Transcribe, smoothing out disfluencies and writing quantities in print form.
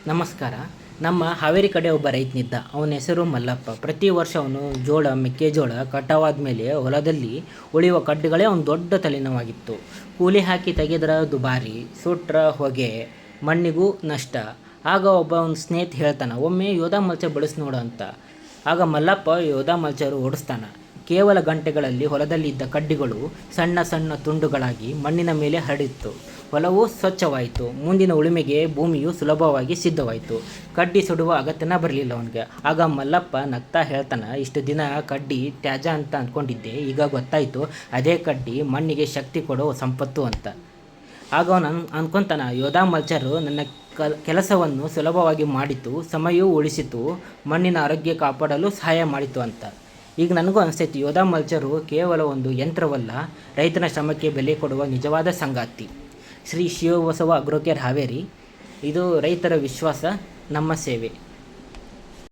ನಮಸ್ಕಾರ. ನಮ್ಮ ಹಾವೇರಿ ಕಡೆ ಒಬ್ಬ ರೈತನಿದ್ದ. ಅವನ ಹೆಸರು ಮಲ್ಲಪ್ಪ. ಪ್ರತಿ ವರ್ಷ ಅವನು ಜೋಳ, ಮೆಕ್ಕೆಜೋಳ ಕಟಾವಾದ ಮೇಲೆ ಹೊಲದಲ್ಲಿ ಉಳಿಯುವ ಕಡ್ಡಿಗಳೇ ಅವನ ದೊಡ್ಡ ತಲೆನೋವಾಗಿತ್ತು. ಕೂಲಿ ಹಾಕಿ ತೆಗೆದ್ರ ದುಬಾರಿ, ಸುಟ್ರ ಹೊಗೆ, ಮಣ್ಣಿಗೂ ನಷ್ಟ. ಆಗ ಒಬ್ಬ ಅವನ ಸ್ನೇಹಿತ ಹೇಳ್ತಾನೆ, ಒಮ್ಮೆ ಯೋಧಾ ಮಲ್ಚರ್ ಬಳಸಿ ನೋಡು ಅಂತ. ಆಗ ಮಲ್ಲಪ್ಪ ಯೋಧಾ ಮಲ್ಚರ್ ಓಡಿಸ್ತಾನ. ಕೇವಲ ಗಂಟೆಗಳಲ್ಲಿ ಹೊಲದಲ್ಲಿ ಇದ್ದ ಕಡ್ಡಿಗಳು ಸಣ್ಣ ಸಣ್ಣ ತುಂಡುಗಳಾಗಿ ಮಣ್ಣಿನ ಮೇಲೆ ಹರಡಿತ್ತು. ಹೊಲವು ಸ್ವಚ್ಛವಾಯಿತು. ಮುಂದಿನ ಉಳುಮೆಗೆ ಭೂಮಿಯು ಸುಲಭವಾಗಿ ಸಿದ್ಧವಾಯಿತು. ಕಡ್ಡಿ ಸುಡುವ ಅಗತ್ಯನ ಬರಲಿಲ್ಲ ಅವನಿಗೆ. ಆಗ ಮಲ್ಲಪ್ಪ ನಗ್ತಾ ಹೇಳ್ತಾನೆ, ಇಷ್ಟು ದಿನ ಕಡ್ಡಿ ತ್ಯಾಜ್ಯ ಅಂತ ಅಂದ್ಕೊಂಡಿದ್ದೆ, ಈಗ ಗೊತ್ತಾಯಿತು ಅದೇ ಕಡ್ಡಿ ಮಣ್ಣಿಗೆ ಶಕ್ತಿ ಕೊಡೋ ಸಂಪತ್ತು ಅಂತ. ಆಗ ಅವನು ಅನ್ಕೊತಾನ, ಯೋಧಾ ಮಲ್ಚರು ನನ್ನ ಕೆಲಸವನ್ನು ಸುಲಭವಾಗಿ ಮಾಡಿತು, ಸಮಯವೂ ಉಳಿಸಿತು, ಮಣ್ಣಿನ ಆರೋಗ್ಯ ಕಾಪಾಡಲು ಸಹಾಯ ಮಾಡಿತು ಅಂತ. ಈಗ ನನಗೂ ಅನಿಸ್ತೈತಿ, ಯೋಧಾ ಮಲ್ಚರು ಕೇವಲ ಒಂದು ಯಂತ್ರವಲ್ಲ, ರೈತನ ಶ್ರಮಕ್ಕೆ ಬೆಲೆ ಕೊಡುವ ನಿಜವಾದ ಸಂಗಾತಿ. ಶ್ರೀ ಶಿವಬಸವ ಅಗ್ರೋಕೇರ್ ಹಾವೇರಿ. ಇದು ರೈತರ ವಿಶ್ವಾಸ, ನಮ್ಮ ಸೇವೆ.